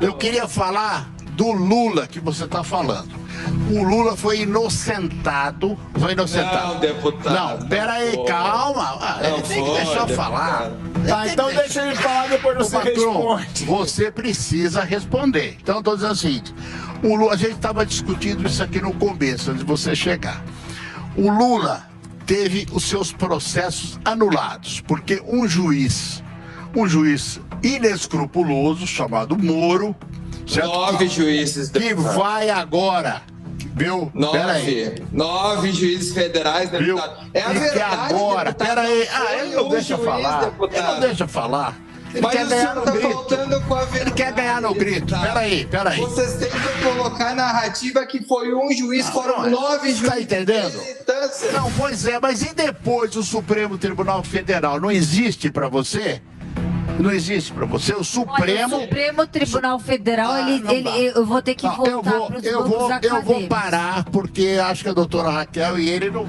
Eu queria falar do Lula que você está falando. O Lula foi inocentado. Não, deputado. Não, pera aí, calma. Ele tem que deixar eu falar. Tá, então deixa ele falar, depois você responde. Você precisa responder. Então, eu estou dizendo o seguinte. O Lula, a gente estava discutindo isso aqui no começo, antes de você chegar. O Lula teve os seus processos anulados, porque um juiz inescrupuloso, chamado Moro, certo? 9 juízes, que deputado. vai agora, viu? Nove juízes federais, deputado. É a e que verdade, agora, deputado. peraí, Foi ele não um deixa juiz, falar, deputado. ele não deixa falar. Ele Mas quer o ganhar senhor no tá grito. faltando com a verdade. Ele quer ganhar no grito. Peraí. Vocês têm que colocar a narrativa que foi um juiz, foram 9 juízes. Tá entendendo? Não, pois é, mas e depois o Supremo Tribunal Federal? Não existe pra você? Não existe pra você? O Supremo... Olha, o Supremo Tribunal Federal, eu vou ter que voltar para os bancos acadêmicos. Eu vou parar, porque acho que a doutora Raquel e ele não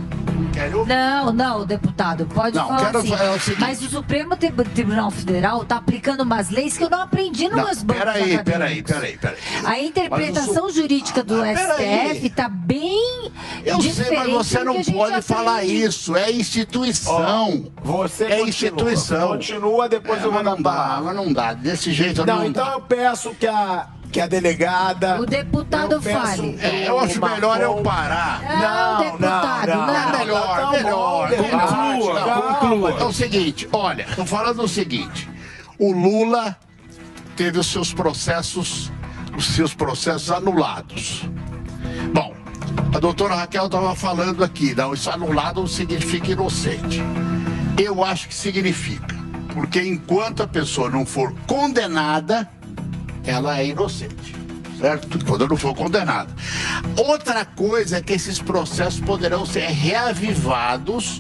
querem ouvir. Não, deputado, pode falar assim. O seguinte. Mas o Supremo Tribunal Federal está aplicando umas leis que eu não aprendi nos bancos acadêmicos. Peraí. A interpretação jurídica do STF está bem Eu sei, diferente mas você do não que a gente pode falar aprende. isso. É instituição. Você é instituição. Continua, depois eu vou dar palavra. Mas não dá. Desse jeito não então dá. eu peço que a delegada... O deputado fale. Eu acho melhor eu parar. Não, deputado, não. É melhor. Conclua. É o seguinte, olha, tô falando o seguinte. O Lula teve os seus processos anulados. Bom, a doutora Raquel estava falando aqui, não, isso anulado não significa inocente. Eu acho que significa, porque enquanto a pessoa não for condenada, ela é inocente, certo? Quando não for condenada. Outra coisa é que esses processos poderão ser reavivados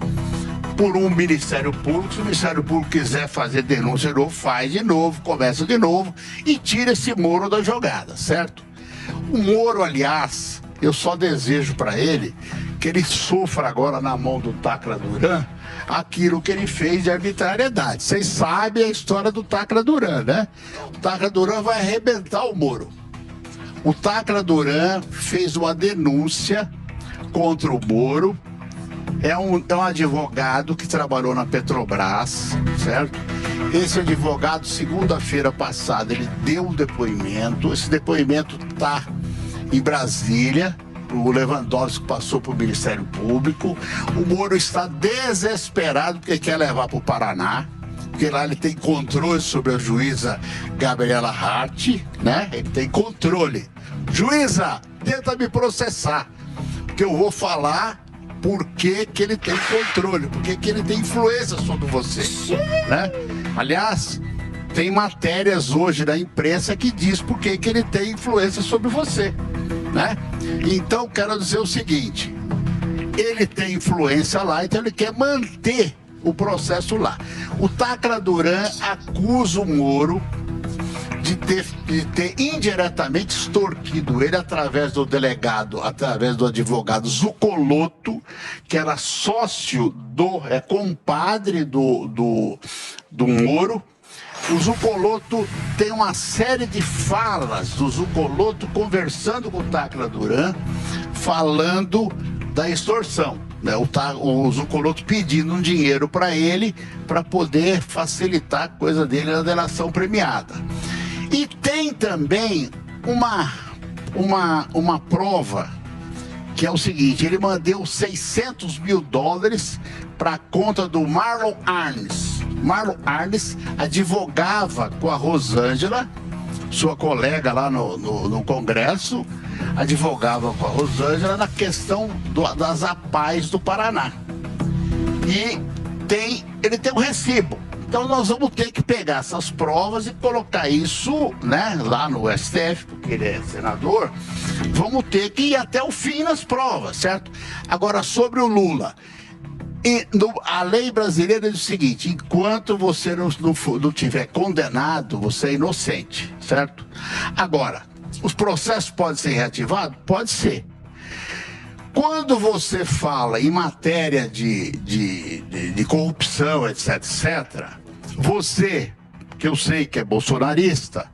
por um Ministério Público. Se o Ministério Público quiser fazer denúncia de novo, faz de novo, começa de novo e tira esse Moro da jogada, certo? O Moro, aliás, eu só desejo para ele que ele sofra agora na mão do Tacla Duran aquilo que ele fez de arbitrariedade. Vocês sabem a história do Tacla Duran, né? O Tacla Duran vai arrebentar o Moro. O Tacla Duran fez uma denúncia contra o Moro. É um advogado que trabalhou na Petrobras, certo? Esse advogado, segunda-feira passada, ele deu um depoimento. Esse depoimento está em Brasília. O Lewandowski passou para o Ministério Público. O Moro está desesperado porque quer levar para o Paraná, porque lá ele tem controle sobre a juíza Gabriela Hart, né? Ele tem controle. Juíza, tenta me processar, porque eu vou falar por que ele tem controle, porque ele tem influência sobre você, né? Aliás, tem matérias hoje na imprensa que diz por que ele tem influência sobre você, né? Então, quero dizer o seguinte, ele tem influência lá, então ele quer manter o processo lá. O Tacla Duran acusa o Moro de ter indiretamente extorquido ele através do delegado, através do advogado Zucoloto, que era sócio compadre do Moro. O Zucoloto tem uma série de falas do Zucoloto conversando com o Tacla Duran, falando da extorsão, né? O Zucoloto pedindo um dinheiro para ele para poder facilitar a coisa dele na delação premiada. E tem também uma prova que é o seguinte: ele mandou $600 mil para a conta do Marlon Arnes. Marlon Arnes advogava com a Rosângela, sua colega lá no Congresso, advogava com a Rosângela na questão das APAES do Paraná. E ele tem um recibo. Então nós vamos ter que pegar essas provas e colocar isso, né, lá no STF, porque ele é senador. Vamos ter que ir até o fim nas provas, certo? Agora, sobre o Lula. A lei brasileira diz o seguinte: enquanto você não tiver condenado, você é inocente, certo? Agora, os processos podem ser reativados? Pode ser. Quando você fala em matéria de corrupção, etc., você, que eu sei que é bolsonarista,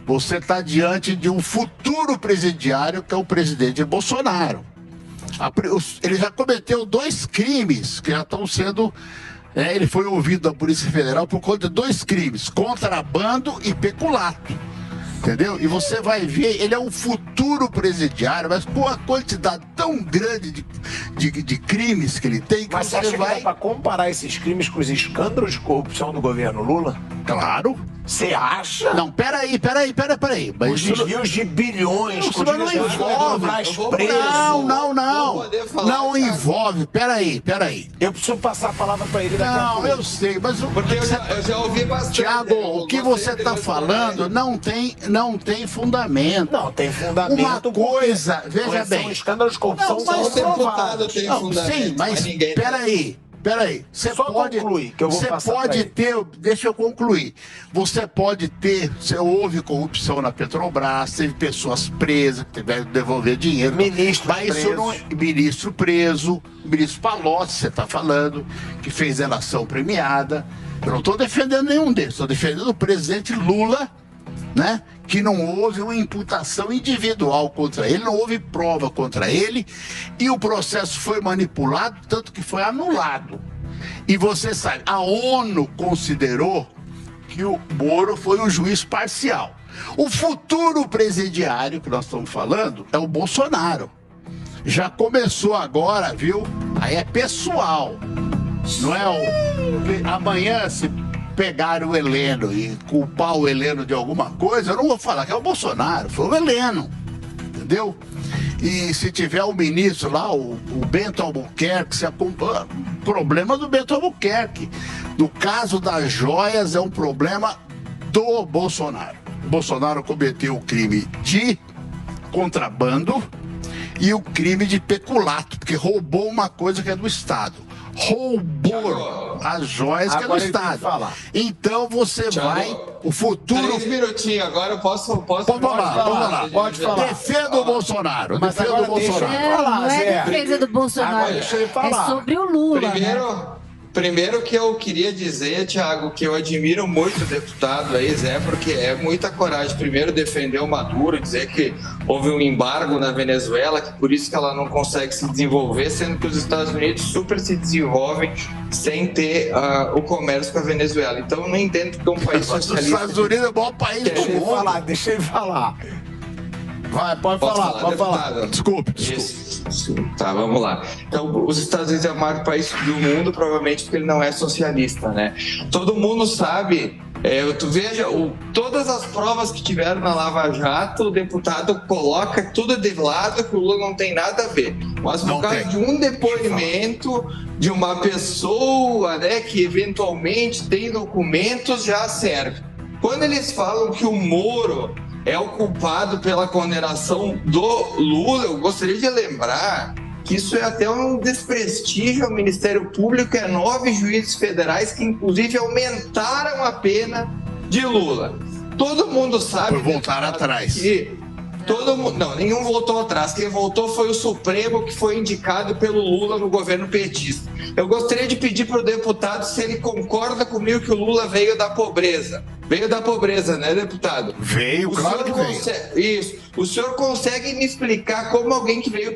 você está diante de um futuro presidiário, que é o presidente Bolsonaro. Ele já cometeu 2 crimes que já estão sendo... ele foi ouvido da Polícia Federal por conta de 2 crimes, contrabando e peculato. Entendeu? E você vai ver, ele é um futuro presidiário, mas com a quantidade tão grande de crimes que ele tem, que mas você acha que dá pra comparar esses crimes com os escândalos de corrupção do governo Lula? Claro. Você acha? Não, peraí. Mas os desvios de bilhões, isso não envolve. Não envolve. Peraí. Eu preciso passar a palavra pra ele daqui a pouco. Não, eu sei, mas porque eu já ouvi bastante. Tiago, o que você está falando não tem fundamento. Não tem fundamento. Uma coisa, veja bem. Escândalos de corrupção são deputado tem fundamento. Sim, mas peraí. Você concluir, que eu vou passar pode ter, deixa eu concluir. Você houve corrupção na Petrobras, teve pessoas presas que tiveram que devolver dinheiro. Ministro preso, ministro Palocci, você está falando, que fez delação premiada. Eu não estou defendendo nenhum deles, estou defendendo o presidente Lula, né? Que não houve uma imputação individual contra ele, não houve prova contra ele, e o processo foi manipulado, tanto que foi anulado. E você sabe, a ONU considerou que o Moro foi um juiz parcial. O futuro presidiário que nós estamos falando é o Bolsonaro. Já começou agora, viu? Aí é pessoal. Não é amanhã, se pegar o Heleno e culpar o Heleno de alguma coisa, eu não vou falar que é o Bolsonaro, foi o Heleno, entendeu? E se tiver o ministro lá, o Bento Albuquerque, se acompanha, problema do Bento Albuquerque. No caso das joias, é um problema do Bolsonaro. O Bolsonaro cometeu o crime de contrabando e o crime de peculato, porque roubou uma coisa que é do Estado. Roubou as joias que é do Estado. Então você vai, o futuro... 3 minutinhos, agora eu posso Vamos lá. Pode falar. Defenda o Bolsonaro. Mas defenda o Bolsonaro. Não é defesa do Bolsonaro, agora deixa ele falar. é sobre o Lula. Primeiro que eu queria dizer, Thiago, que eu admiro muito o deputado aí, Zé, porque é muita coragem. Primeiro, defender o Maduro, dizer que houve um embargo na Venezuela, que por isso que ela não consegue se desenvolver, sendo que os Estados Unidos super se desenvolvem sem ter o comércio com a Venezuela. Então, eu não entendo que um país socialista... Os Estados Unidos é o maior país do mundo. Deixa ele falar. Vai, pode falar. Desculpe. Isso. Tá, vamos lá. Então, os Estados Unidos é o maior país do mundo, provavelmente porque ele não é socialista, né? Todo mundo sabe, tu veja, todas as provas que tiveram na Lava Jato, o deputado coloca tudo de lado, que o Lula não tem nada a ver. Mas por causa de um depoimento de uma pessoa, né, que eventualmente tem documentos, já serve. Quando eles falam que o Moro é o culpado pela condenação do Lula, eu gostaria de lembrar que isso é até um desprestígio ao Ministério Público, 9 juízes federais que inclusive aumentaram a pena de Lula. Todo mundo sabe... Por voltar atrás. Não, nenhum voltou atrás. Quem voltou foi o Supremo, que foi indicado pelo Lula no governo petista. Eu gostaria de pedir para o deputado se ele concorda comigo que o Lula veio da pobreza. Veio da pobreza, né, deputado? Veio, claro que veio. Isso. O senhor consegue me explicar como alguém que veio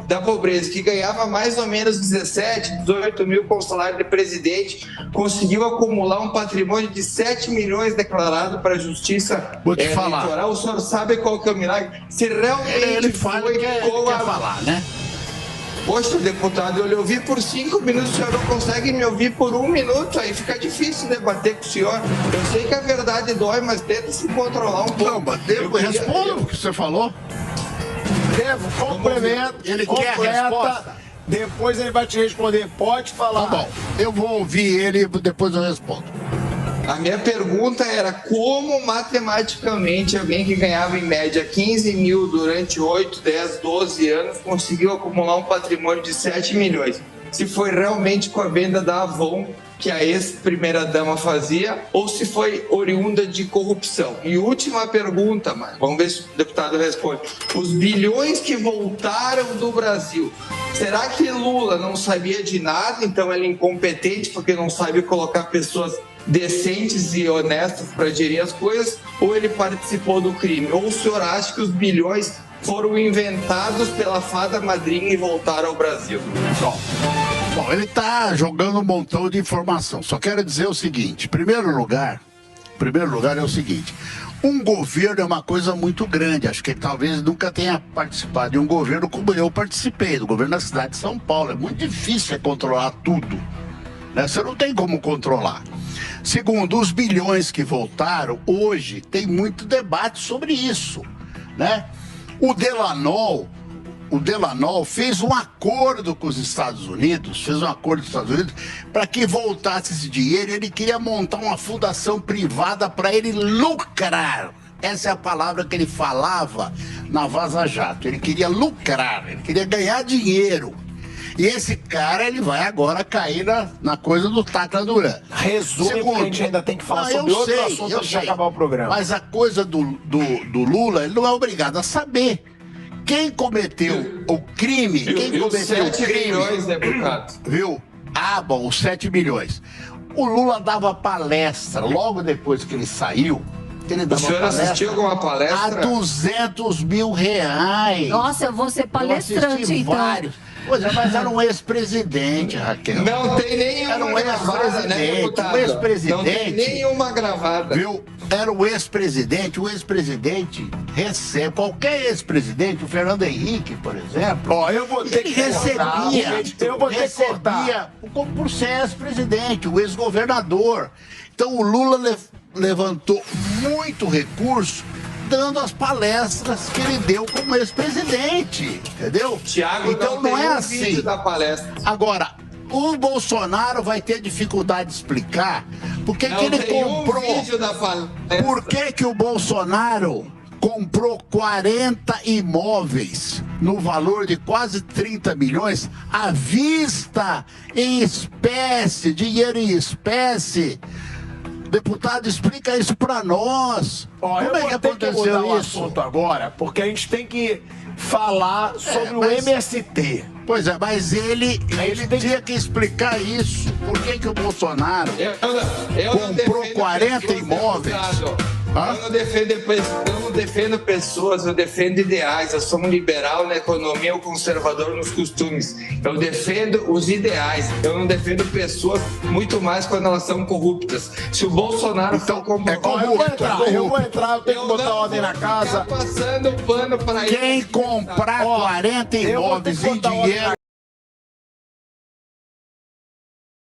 da pobreza, que ganhava mais ou menos 17, 18 mil com o salário de presidente, conseguiu acumular um patrimônio de 7 milhões declarado para a Justiça Eleitoral? O senhor sabe qual que é o milagre? Se realmente ele fala que quer falar, né? Poxa, deputado, eu lhe ouvi por 5 minutos, o senhor não consegue me ouvir por 1 minuto, aí fica difícil debater com o senhor. Eu sei que a verdade dói, mas tenta se controlar um pouco. Não, mas responda o que você falou. Complemento, ele quer a resposta. Depois ele vai te responder, pode falar. Tá bom, eu vou ouvir ele e depois eu respondo. A minha pergunta era como matematicamente alguém que ganhava em média 15 mil durante 8, 10, 12 anos conseguiu acumular um patrimônio de 7 milhões. Se foi realmente com a venda da Avon que a ex-primeira-dama fazia ou se foi oriunda de corrupção. E última pergunta, mas vamos ver se o deputado responde. Os bilhões que voltaram do Brasil, será que Lula não sabia de nada, então ele é incompetente porque não sabe colocar pessoas decentes e honestas para gerir as coisas, ou ele participou do crime? Ou o senhor acha que os bilhões foram inventados pela fada madrinha e voltaram ao Brasil? Bom, ele está jogando um montão de informação. Só quero dizer o seguinte, em primeiro lugar é o seguinte, um governo é uma coisa muito grande. Acho que ele talvez nunca tenha participado de um governo como eu participei, do governo da cidade de São Paulo. É muito difícil controlar tudo, né? Você não tem como controlar. Segundo, os bilhões que voltaram, hoje tem muito debate sobre isso, né? O Delanol fez um acordo com os Estados Unidos, para que voltasse esse dinheiro. Ele queria montar uma fundação privada para ele lucrar. Essa é a palavra que ele falava na Vaza Jato. Ele queria lucrar, ele queria ganhar dinheiro. E esse cara, ele vai agora cair na coisa do Tacla Duran. Porque a gente ainda tem que falar sobre outro assunto antes de acabar o programa. Mas a coisa do Lula, ele não é obrigado a saber. Quem cometeu o crime, milhões, deputado. Viu? Ah, bom, os 7 milhões. O Lula dava palestra, logo depois que ele saiu, o senhor assistiu alguma palestra? A R$200 mil. Nossa, eu vou ser palestrante, então. Vários. Pois é, mas era um ex-presidente, Raquel. Não tem nenhuma gravada, né, deputado? Um ex-presidente. Não tem nenhuma gravada. Viu? Era o ex-presidente recebe, qualquer ex-presidente, o Fernando Henrique, por exemplo, eu vou ter que recebia por ser ex-presidente, o ex-governador. Então o Lula levantou muito recurso dando as palestras que ele deu como ex-presidente, entendeu? Tiago, então não é assim. Vídeo da palestra. Agora, o Bolsonaro vai ter dificuldade de explicar por que ele comprou. Vídeo da palestra. Por que o Bolsonaro comprou 40 imóveis no valor de quase 30 milhões à vista, em espécie, dinheiro em espécie? Deputado, explica isso para nós. Como é que aconteceu isso? Assunto agora, porque a gente tem que falar sobre o MST. Pois é, mas ele tinha que explicar isso. Por que o Bolsonaro comprou 40 imóveis? Eu não defendo pessoas, eu defendo ideais. Eu sou um liberal na economia, um conservador nos costumes. Eu defendo os ideais. Eu não defendo pessoas, muito mais quando elas são corruptas. Se o Bolsonaro então, eu vou entrar, eu tenho que botar ordem na casa. Passando pano para quem comprar 40 imóveis em dinheiro